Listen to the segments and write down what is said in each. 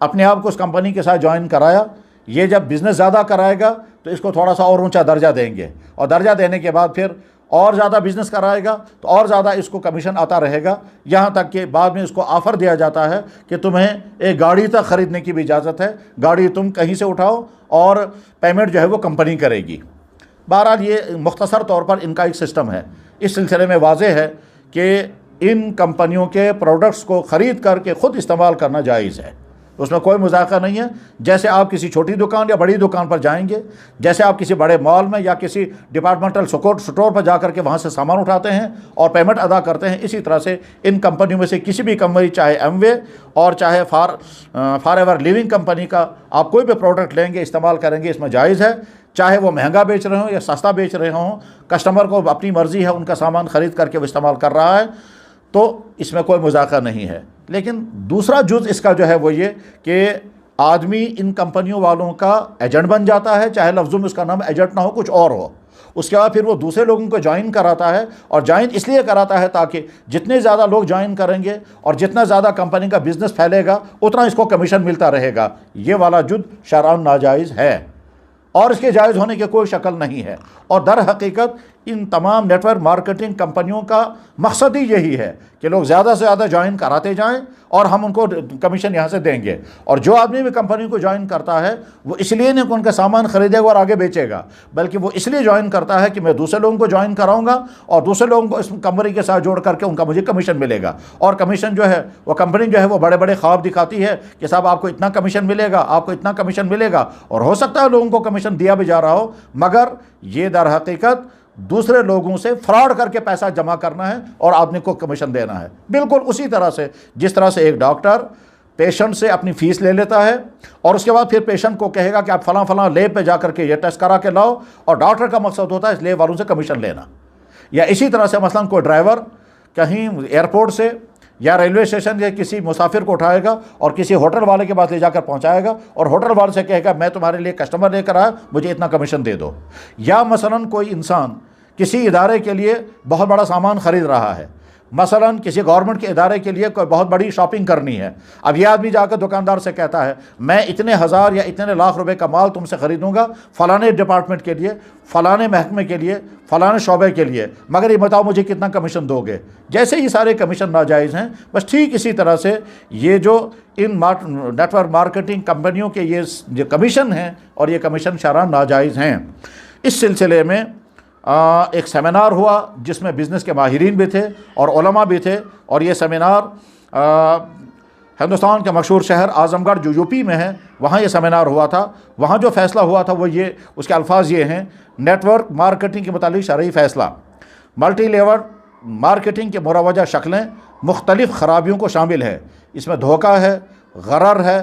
اپنے آپ کو اس کمپنی کے ساتھ جوائن کرایا، یہ جب بزنس زیادہ کرائے گا تو اس کو تھوڑا سا اور اونچا درجہ دیں گے، اور درجہ دینے کے بعد پھر اور زیادہ بزنس کرائے گا تو اور زیادہ اس کو کمیشن آتا رہے گا، یہاں تک کہ بعد میں اس کو آفر دیا جاتا ہے کہ تمہیں ایک گاڑی تک خریدنے کی بھی اجازت ہے، گاڑی تم کہیں سے اٹھاؤ اور پیمنٹ جو ہے وہ کمپنی کرے گی۔ بہرحال یہ مختصر طور پر ان کا ایک سسٹم ہے۔ اس سلسلے میں واضح ہے کہ ان کمپنیوں کے پروڈکٹس کو خرید کر کے خود استعمال کرنا جائز ہے، اس میں کوئی مذاکرہ نہیں ہے۔ جیسے آپ کسی چھوٹی دکان یا بڑی دکان پر جائیں گے، جیسے آپ کسی بڑے مال میں یا کسی ڈپارٹمنٹل سٹور پر جا کر کے وہاں سے سامان اٹھاتے ہیں اور پیمنٹ ادا کرتے ہیں، اسی طرح سے ان کمپنیوں میں سے کسی بھی کمپنی، چاہے ایم وے اور چاہے فار ایور لیونگ کمپنی کا آپ کوئی بھی پروڈکٹ لیں گے، استعمال کریں گے، اس میں جائز ہے، چاہے وہ مہنگا بیچ رہے ہوں یا سستا بیچ رہے ہوں، کسٹمر کو اپنی مرضی ہے، ان کا سامان خرید کر کے وہ استعمال کر رہا ہے، تو اس میں کوئی مذاکرہ نہیں ہے۔ لیکن دوسرا جز اس کا جو ہے وہ یہ کہ آدمی ان کمپنیوں والوں کا ایجنٹ بن جاتا ہے، چاہے لفظوں میں اس کا نام ایجنٹ نہ ہو، کچھ اور ہو، اس کے بعد پھر وہ دوسرے لوگوں کو جوائن کراتا ہے، اور جوائن اس لیے کراتا ہے تاکہ جتنے زیادہ لوگ جوائن کریں گے اور جتنا زیادہ کمپنی کا بزنس پھیلے گا اتنا اس کو کمیشن ملتا رہے گا۔ یہ والا جز شرعاً ناجائز ہے اور اس کے جائز ہونے کی کوئی شکل نہیں ہے، اور در حقیقت ان تمام نیٹ ورک مارکیٹنگ کمپنیوں کا مقصد ہی یہی ہے کہ لوگ زیادہ سے زیادہ جوائن کراتے جائیں اور ہم ان کو کمیشن یہاں سے دیں گے۔ اور جو آدمی بھی کمپنی کو جوائن کرتا ہے وہ اس لیے نہیں کہ ان کا سامان خریدے گا اور آگے بیچے گا، بلکہ وہ اس لیے جوائن کرتا ہے کہ میں دوسرے لوگوں کو جوائن کراؤں گا اور دوسرے لوگوں کو اس کمپنی کے ساتھ جوڑ کر کے ان کا مجھے کمیشن ملے گا۔ اور کمیشن جو ہے وہ کمپنی جو ہے وہ بڑے بڑے خواب دکھاتی ہے کہ صاحب آپ کو اتنا کمیشن ملے گا، آپ کو اتنا کمیشن ملے گا، اور ہو سکتا ہے لوگوں کو کمیشن دیا بھی جا رہا ہو، مگر یہ در حقیقت دوسرے لوگوں سے فراڈ کر کے پیسہ جمع کرنا ہے اور آدمی کو کمیشن دینا ہے۔ بالکل اسی طرح سے جس طرح سے ایک ڈاکٹر پیشنٹ سے اپنی فیس لے لیتا ہے اور اس کے بعد پھر پیشنٹ کو کہے گا کہ آپ فلاں فلاں لیب پہ جا کر کے یہ ٹیسٹ کرا کے لاؤ، اور ڈاکٹر کا مقصد ہوتا ہے اس لیب والوں سے کمیشن لینا۔ یا اسی طرح سے مثلاً کوئی ڈرائیور کہیں ایئرپورٹ سے یا ریلوے اسٹیشن سے کسی مسافر کو اٹھائے گا اور کسی ہوٹل والے کے پاس لے جا کر پہنچائے گا، اور ہوٹل والے سے کہے گا میں تمہارے لیے کسٹمر لے کر آیا، مجھے اتنا کمیشن دے دو۔ یا مثلاً کوئی انسان کسی ادارے کے لیے بہت بڑا سامان خرید رہا ہے، مثلاً کسی گورنمنٹ کے ادارے کے لیے کوئی بہت بڑی شاپنگ کرنی ہے، اب یہ آدمی جا کر دکاندار سے کہتا ہے میں اتنے ہزار یا اتنے لاکھ روپے کا مال تم سے خریدوں گا فلانے ڈپارٹمنٹ کے لیے، فلانے محکمے کے لیے، فلانے شعبے کے لیے، مگر یہ بتاؤ مجھے کتنا کمیشن دو گے۔ جیسے یہ سارے کمیشن ناجائز ہیں، بس ٹھیک اسی طرح سے یہ جو ان نیٹ ورک مارکیٹنگ کمپنیوں کے یہ جو کمیشن ہیں اور یہ کمیشن شرعاً ناجائز ہیں۔ اس سلسلے میں ایک سیمینار ہوا جس میں بزنس کے ماہرین بھی تھے اور علماء بھی تھے، اور یہ سیمینار ہندوستان کے مشہور شہر اعظم گڑھ جو یو پی میں ہے وہاں یہ سیمینار ہوا تھا۔ وہاں جو فیصلہ ہوا تھا وہ یہ، اس کے الفاظ یہ ہیں، نیٹ ورک مارکیٹنگ کے متعلق شرعی فیصلہ: ملٹی لیول مارکیٹنگ کے مروجہ شکلیں مختلف خرابیوں کو شامل ہے، اس میں دھوکہ ہے، غرر ہے،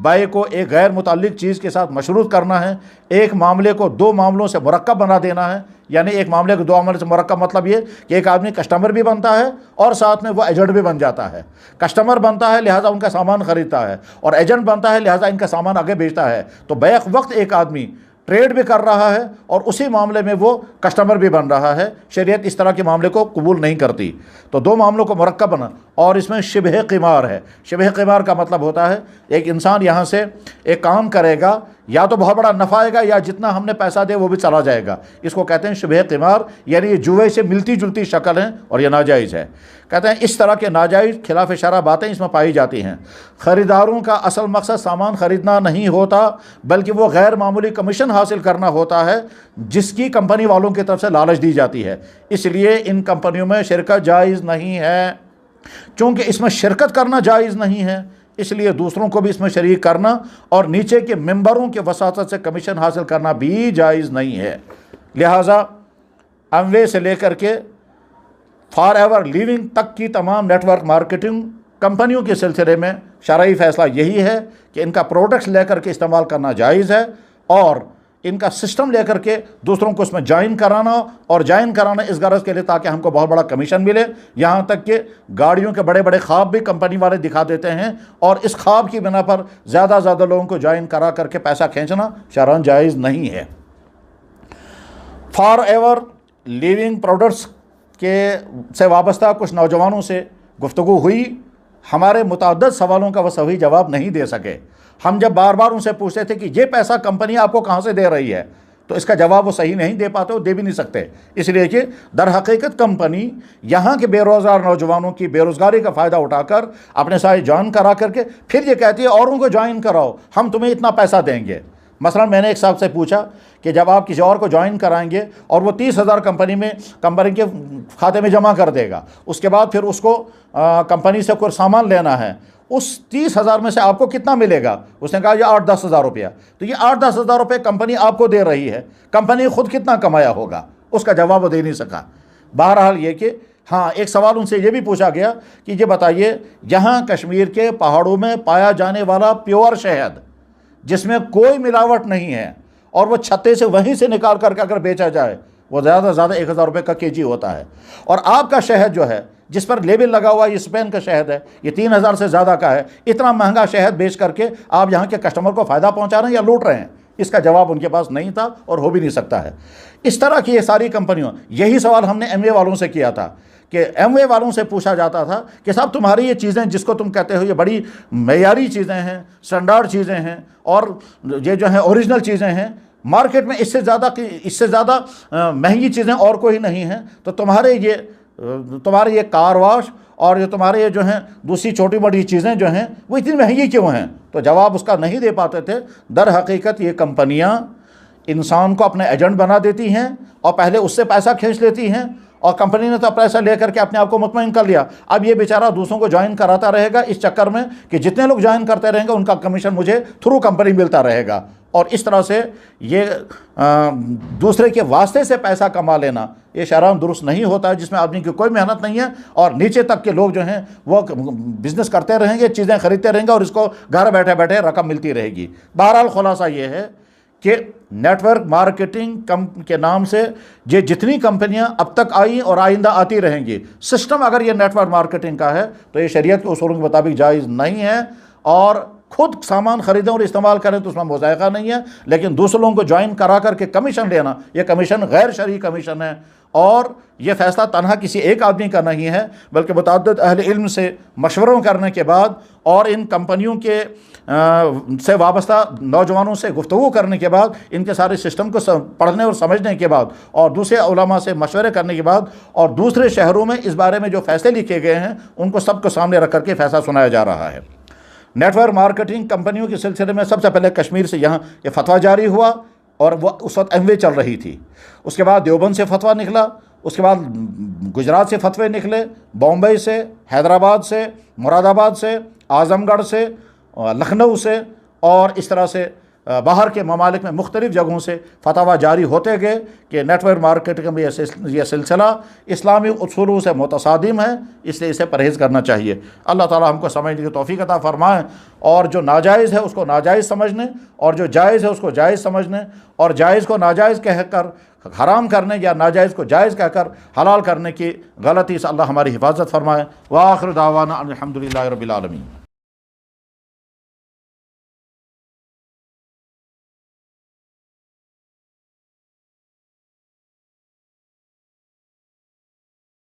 بائع کو ایک غیر متعلق چیز کے ساتھ مشروط کرنا ہے، ایک معاملے کو دو معاملوں سے مرکب بنا دینا ہے، یعنی ایک معاملے کو دو معاملے سے مرکب مطلب یہ کہ ایک آدمی کسٹمر بھی بنتا ہے اور ساتھ میں وہ ایجنٹ بھی بن جاتا ہے۔ کسٹمر بنتا ہے لہٰذا ان کا سامان خریدتا ہے، اور ایجنٹ بنتا ہے لہٰذا ان کا سامان آگے بیچتا ہے، تو بیک وقت ایک آدمی ٹریڈ بھی کر رہا ہے اور اسی معاملے میں وہ کسٹمر بھی بن رہا ہے۔ شریعت اس طرح کے معاملے کو قبول نہیں کرتی، تو دو معاملوں کو مرکب بنا، اور اس میں شبہ قمار ہے۔ شبہ قمار کا مطلب ہوتا ہے ایک انسان یہاں سے ایک کام کرے گا، یا تو بہت بڑا نفع آئے گا یا جتنا ہم نے پیسہ دے وہ بھی چلا جائے گا، اس کو کہتے ہیں شبہ قمار، یعنی یہ جوئے سے ملتی جلتی شکل ہیں اور یہ ناجائز ہے۔ کہتے ہیں اس طرح کے ناجائز خلاف شرع باتیں اس میں پائی جاتی ہیں۔ خریداروں کا اصل مقصد سامان خریدنا نہیں ہوتا بلکہ وہ غیر معمولی کمیشن حاصل کرنا ہوتا ہے جس کی کمپنی والوں کی طرف سے لالچ دی جاتی ہے، اس لیے ان کمپنیوں میں شرکت جائز نہیں ہے۔ چونکہ اس میں شرکت کرنا جائز نہیں ہے، اس لیے دوسروں کو بھی اس میں شریک کرنا اور نیچے کے ممبروں کے وساطت سے کمیشن حاصل کرنا بھی جائز نہیں ہے۔ لہٰذا ایم وے سے لے کر کے فار ایور لیونگ تک کی تمام نیٹ ورک مارکیٹنگ کمپنیوں کے سلسلے میں شرعی فیصلہ یہی ہے کہ ان کا پروڈکٹس لے کر کے استعمال کرنا جائز ہے، اور ان کا سسٹم لے کر کے دوسروں کو اس میں جوائن کرانا، اور جوائن کرانا اس غرض کے لیے تاکہ ہم کو بہت بڑا کمیشن ملے، یہاں تک کہ گاڑیوں کے بڑے بڑے خواب بھی کمپنی والے دکھا دیتے ہیں، اور اس خواب کی بنا پر زیادہ لوگوں کو جوائن کرا کر کے پیسہ کھینچنا شرعاً جائز نہیں ہے۔ فار ایور لیونگ پروڈکٹس کے سے وابستہ کچھ نوجوانوں سے گفتگو ہوئی ہمارے متعدد سوالوں کا وہ صحیح جواب نہیں دے سکے۔ ہم جب بار بار ان سے پوچھتے تھے کہ یہ پیسہ کمپنی آپ کو کہاں سے دے رہی ہے، تو اس کا جواب وہ صحیح نہیں دے پاتے، وہ دے بھی نہیں سکتے، اس لیے کہ در حقیقت کمپنی یہاں کے بے روزگار نوجوانوں کی بے روزگاری کا فائدہ اٹھا کر اپنے ساتھ جوائن کرا کر کے پھر یہ کہتی ہے اوروں کو جوائن کراؤ، ہم تمہیں اتنا پیسہ دیں گے۔ مثلا میں نے ایک صاحب سے پوچھا کہ جب آپ کسی اور کو جوائن کرائیں گے اور وہ 30,000 کمپنی کے کھاتے میں جمع کر دے گا، اس کے بعد پھر اس کو کمپنی سے کوئی سامان لینا ہے، اس 30,000 میں سے آپ کو کتنا ملے گا؟ اس نے کہا یہ 8-10 ہزار روپیہ۔ تو یہ 8-10 ہزار روپے کمپنی آپ کو دے رہی ہے، کمپنی خود کتنا کمایا ہوگا؟ اس کا جواب وہ دے نہیں سکا۔ بہرحال یہ کہ ہاں، ایک سوال ان سے یہ بھی پوچھا گیا کہ یہ بتائیے، یہاں کشمیر کے پہاڑوں میں پایا جانے والا پیور شہد جس میں کوئی ملاوٹ نہیں ہے اور وہ چھتے سے وہیں سے نکال کر کے اگر بیچا جائے وہ زیادہ سے زیادہ 1,000 روپے کا kg ہوتا ہے، اور آپ کا شہد جو ہے جس پر لیبل لگا ہوا ہے یہ اسپین کا شہد ہے، یہ 3,000 سے زیادہ کا ہے، اتنا مہنگا شہد بیچ کر کے آپ یہاں کے کسٹمر کو فائدہ پہنچا رہے ہیں یا لوٹ رہے ہیں؟ اس کا جواب ان کے پاس نہیں تھا اور ہو بھی نہیں سکتا ہے۔ اس طرح کی یہ ساری کمپنیوں، یہی سوال ہم نے ایم وے والوں سے کیا تھا کہ ایم وے والوں سے پوچھا جاتا تھا کہ صاحب تمہاری یہ چیزیں جس کو تم کہتے ہو یہ بڑی معیاری چیزیں ہیں، اسٹینڈرڈ چیزیں ہیں اور یہ جو ہیں اوریجنل چیزیں ہیں، مارکیٹ میں اس سے زیادہ مہنگی چیزیں اور کوئی نہیں ہیں، تو تمہارے یہ کار واش اور یہ تمہارے یہ جو ہیں دوسری چھوٹی بڑی چیزیں جو ہیں وہ اتنی مہنگی کیوں ہیں؟ تو جواب اس کا نہیں دے پاتے تھے۔ در حقیقت یہ کمپنیاں انسان کو اپنے ایجنٹ بنا دیتی ہیں اور پہلے اس سے پیسہ کھینچ لیتی ہیں، اور کمپنی نے تو پیسہ لے کر کے اپنے آپ کو مطمئن کر لیا، اب یہ بیچارہ دوسروں کو جوائن کراتا رہے گا اس چکر میں کہ جتنے لوگ جوائن کرتے رہیں گے ان کا کمیشن مجھے تھرو کمپنی ملتا رہے گا، اور اس طرح سے یہ دوسرے کے واسطے سے پیسہ کما لینا یہ شرعاً درست نہیں ہوتا ہے، جس میں آدمی کی کوئی محنت نہیں ہے اور نیچے تک کے لوگ جو ہیں وہ بزنس کرتے رہیں گے، چیزیں خریدتے رہیں گے اور اس کو گھر بیٹھے بیٹھے رقم ملتی رہے گی۔ بہرحال خلاصہ یہ ہے کہ نیٹ ورک مارکیٹنگ کے نام سے یہ جتنی کمپنیاں اب تک آئیں اور آئندہ آتی رہیں گی، سسٹم اگر یہ نیٹ ورک مارکیٹنگ کا ہے تو یہ شریعت کے اصولوں کے مطابق جائز نہیں ہے، اور خود سامان خریدیں اور استعمال کریں تو اس میں مذائقہ نہیں ہے، لیکن دوسرے لوگوں کو جوائن کرا کر کے کمیشن لینا یہ کمیشن غیر شرعی کمیشن ہے، اور یہ فیصلہ تنہا کسی ایک آدمی کا نہیں ہے بلکہ متعدد اہل علم سے مشوروں کرنے کے بعد اور ان کمپنیوں کے سے وابستہ نوجوانوں سے گفتگو کرنے کے بعد، ان کے سارے سسٹم کو پڑھنے اور سمجھنے کے بعد اور دوسرے علماء سے مشورے کرنے کے بعد اور دوسرے شہروں میں اس بارے میں جو فیصلے لکھے گئے ہیں ان کو سب کو سامنے رکھ کر کے فیصلہ سنایا جا رہا ہے۔ نیٹ ورک مارکیٹنگ کمپنیوں کے سلسلے میں سب سے پہلے کشمیر سے یہاں یہ فتویٰ جاری ہوا، اور وہ اس وقت ایم وے چل رہی تھی، اس کے بعد دیوبند سے فتویٰ نکلا، اس کے بعد گجرات سے فتوے نکلے، بامبے سے، حیدرآباد سے، مراد آباد سے، اعظم گڑھ سے، لکھنؤ سے، اور اس طرح سے باہر کے ممالک میں مختلف جگہوں سے فتاویٰ جاری ہوتے گئے کہ نیٹ ورک مارکیٹنگ میں یہ سلسلہ اسلامی اصولوں سے متصادم ہے، اس لیے اسے پرہیز کرنا چاہیے۔ اللہ تعالی ہم کو سمجھنے کی توفیق عطا فرمائے، اور جو ناجائز ہے اس کو ناجائز سمجھنے، اور جو جائز ہے اس کو جائز سمجھنے، اور جائز کو ناجائز کہہ کر حرام کرنے یا ناجائز کو جائز کہہ کر حلال کرنے کی غلطی سے اللہ ہماری حفاظت فرمائے۔ وآخر دعوانا الحمدللہ رب العالمین۔